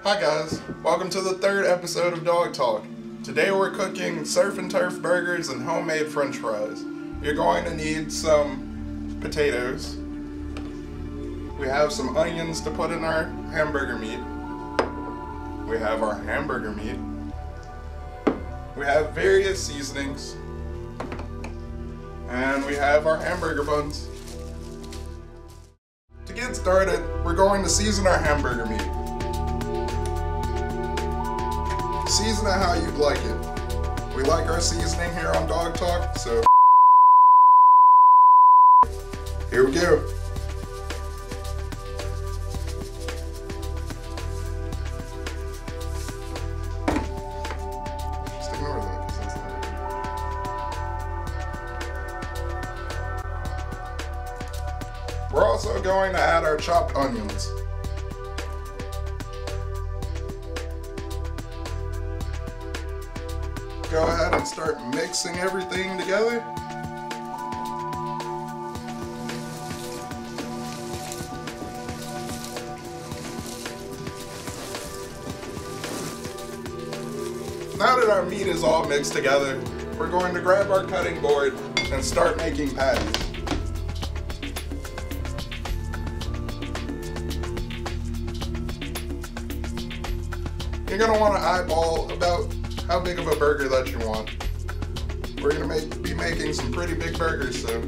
Hi guys, welcome to the third episode of Dog Talk. Today we're cooking surf and turf burgers and homemade french fries. You're going to need some potatoes. We have some onions to put in our hamburger meat. We have our hamburger meat. We have various seasonings. And we have our hamburger buns. To get started, we're going to season our hamburger meat. Season it how you'd like it. We like our seasoning here on Dog Talk, so here we go. Just ignore that because that's not it. We're also going to add our chopped onions. Go ahead and start mixing everything together. Now that our meat is all mixed together, we're going to grab our cutting board and start making patties. You're going to want to eyeball about how big of a burger that you want. We're gonna be making some pretty big burgers, so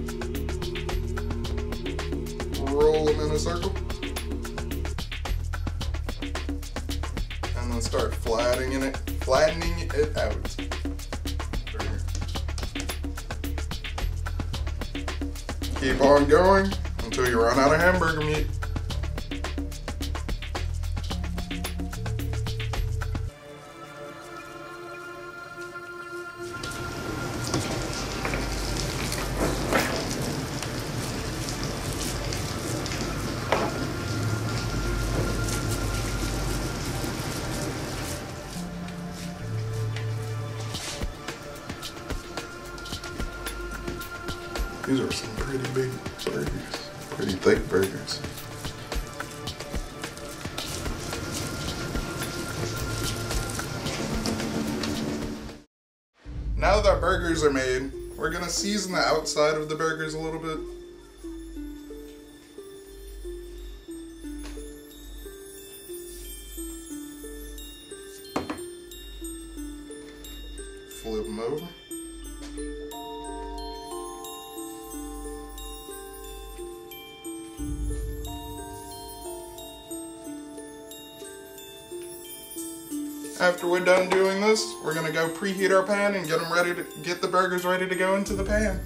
roll them in a circle. And then start flattening it out. Keep on going until you run out of hamburger meat. These are some pretty big burgers, pretty thick burgers. Now that our burgers are made, we're gonna season the outside of the burgers a little bit. Flip them over. After we're done doing this, we're gonna go preheat our pan and get the burgers ready to go into the pan.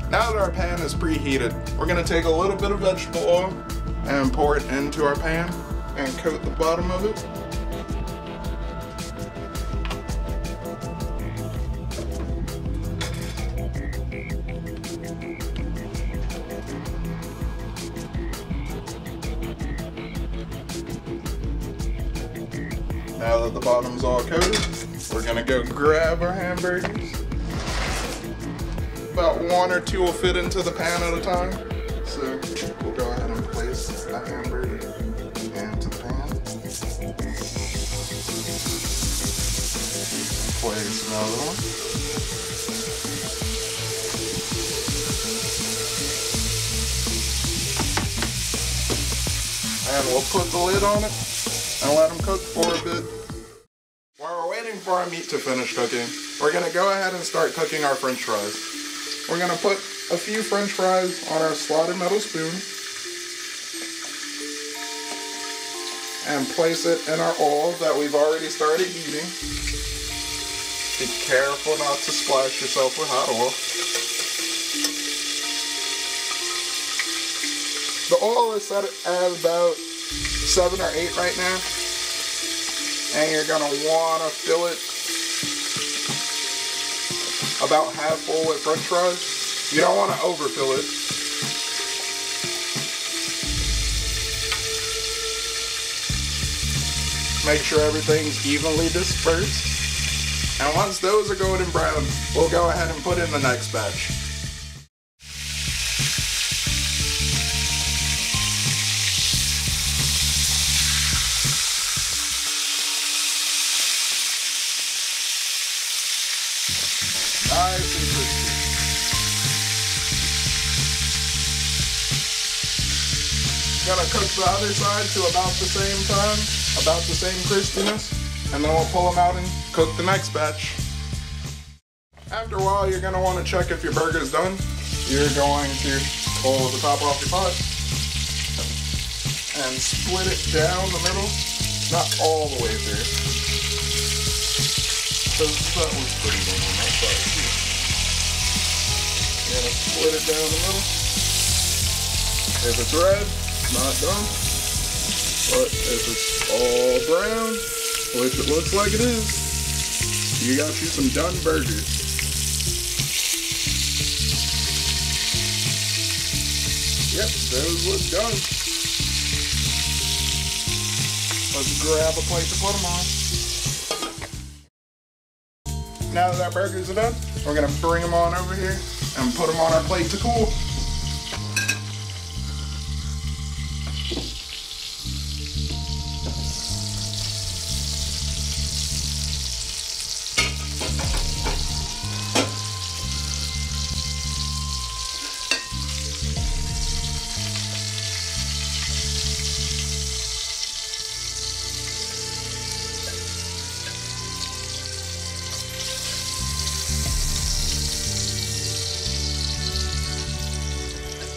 Now that our pan is preheated, we're gonna take a little bit of vegetable oil and pour it into our pan and coat the bottom of it. Now that the bottom's all coated, we're gonna go grab our hamburgers. About one or two will fit into the pan at a time. So we'll go ahead and place a hamburger into the pan. Place another one. And we'll put the lid on it and let them cook for a bit. While we're waiting for our meat to finish cooking, we're gonna go ahead and start cooking our french fries. We're gonna put a few french fries on our slotted metal spoon and place it in our oil that we've already started heating. Be careful not to splash yourself with hot oil. The oil is set at about 7 or 8 right now, and you're gonna wanna fill it about half full with french fries. You don't wanna overfill it. Make sure everything's evenly dispersed. And once those are golden brown, we'll go ahead and put in the next batch. Nice and crispy. Gonna cook the other side to about the same time, about the same crispiness, and then we'll pull them out and cook the next batch. After a while, you're gonna want to check if your burger's done. You're going to pull the top off your pot and split it down the middle, not all the way through. Because that was pretty good on that side too. You're gonna split it down the middle. If it's red, it's not done. But if it's all brown, which it looks like it is, you got you some done burgers. Yep, those look done. Let's grab a plate to put them on. Now that our burgers are done, we're gonna bring them on over here and put them on our plate to cool.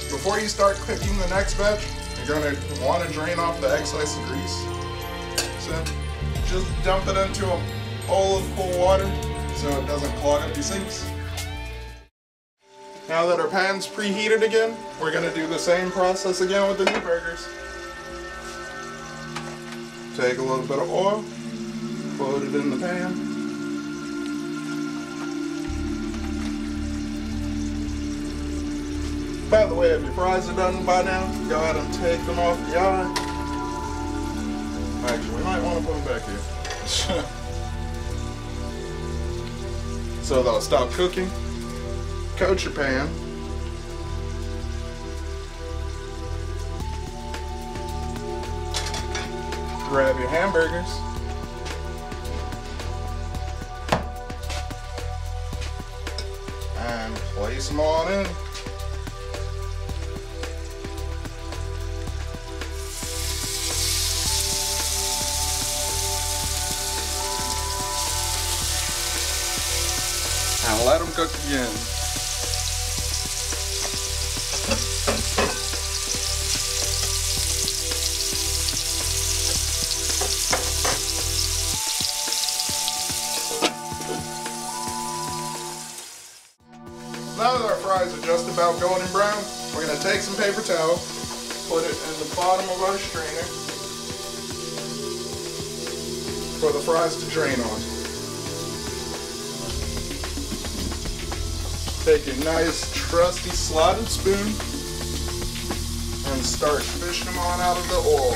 Before you start cooking the next batch, you're going to want to drain off the excess grease. So just dump it into a bowl of cool water so it doesn't clog up your sinks. Now that our pan's preheated again, we're going to do the same process again with the new burgers. Take a little bit of oil, put it in the pan. By the way, if your fries are done by now, go ahead and take them off the eye. Actually, we might want to put them back here. So they'll stop cooking. Coat your pan. Grab your hamburgers. And place them on in. And let them cook again. Now that our fries are just about golden brown, we're going to take some paper towel, put it in the bottom of our strainer for the fries to drain on. Take your nice trusty slotted spoon and start fishing them on out of the oil.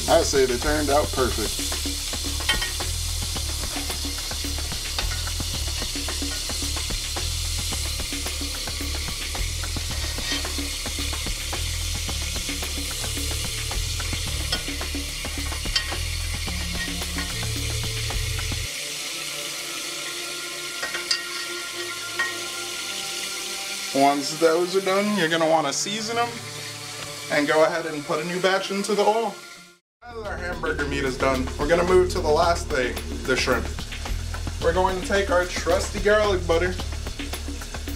I say they turned out perfect. Once those are done, you're going to want to season them and go ahead and put a new batch into the oil. Now that our hamburger meat is done, we're going to move to the last thing, the shrimp. We're going to take our trusty garlic butter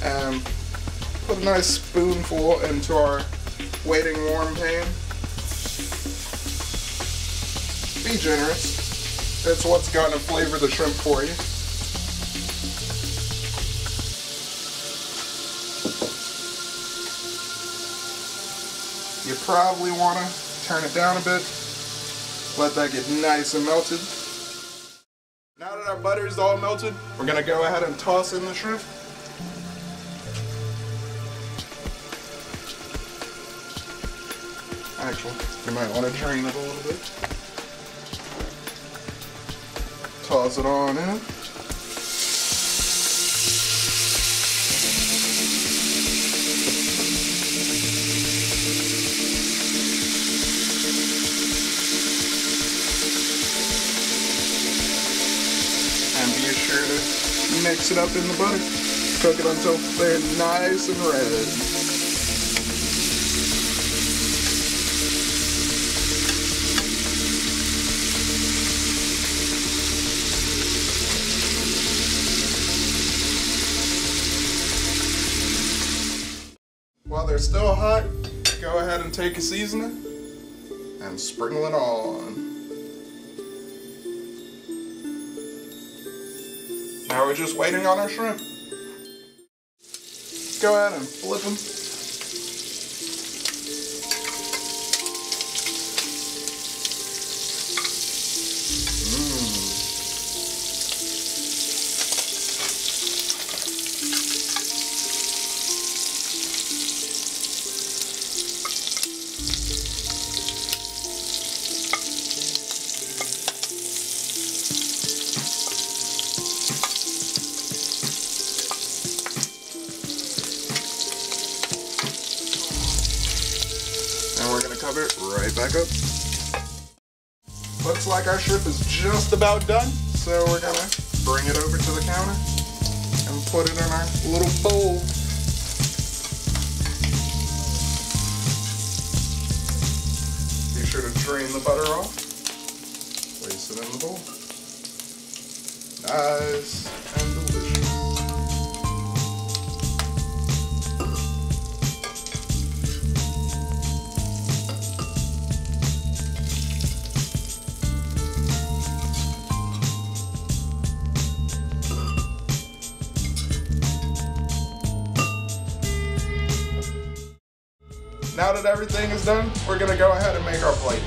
and put a nice spoonful into our waiting warm pan. Be generous. It's what's going to flavor the shrimp for you. You probably want to turn it down a bit, let that get nice and melted. Now that our butter is all melted, we're going to go ahead and toss in the shrimp. Actually, you might want to drain it a little bit. Toss it on in. mix it up in the butter. Cook it until they're nice and red. While they're still hot, go ahead and take a seasoning and sprinkle it on. Now we're just waiting on our shrimp. Go ahead and flip them. And we're gonna cover it right back up. Looks like our shrimp is just about done, so we're gonna bring it over to the counter and put it in our little bowl. Be sure to drain the butter off. Place it in the bowl. Nice and delicious. Now that everything is done, we're gonna go ahead and make our plate.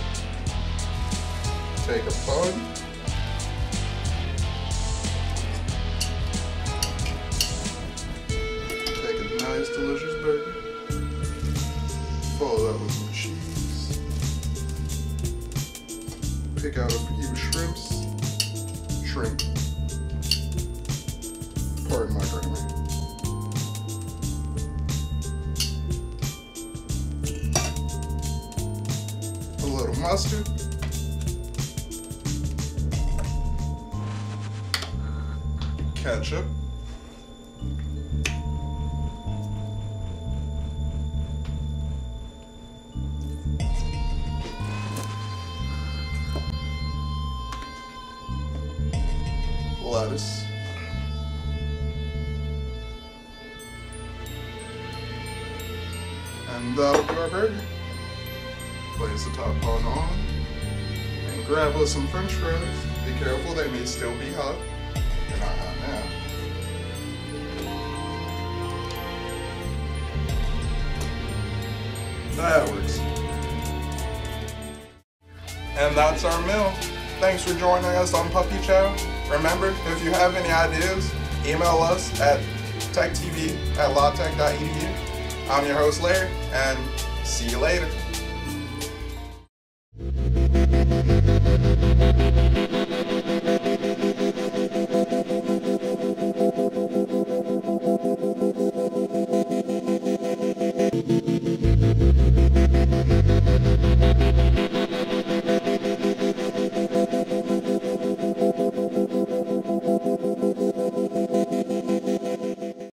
Take a bun. Take a nice, delicious burger. Follow that with some cheese. Pick out a few shrimps. Shrimp. Pardon my grammar. A little mustard, ketchup, lettuce, and that'll do our burger. Place the top bun on and grab with some french fries. Be careful, they may still be hot. They're not hot now. That works. And that's our meal. Thanks for joining us on PuppyChow. Remember, if you have any ideas, email us at techtv@lawtech.edu. I'm your host, Larry, and see you later.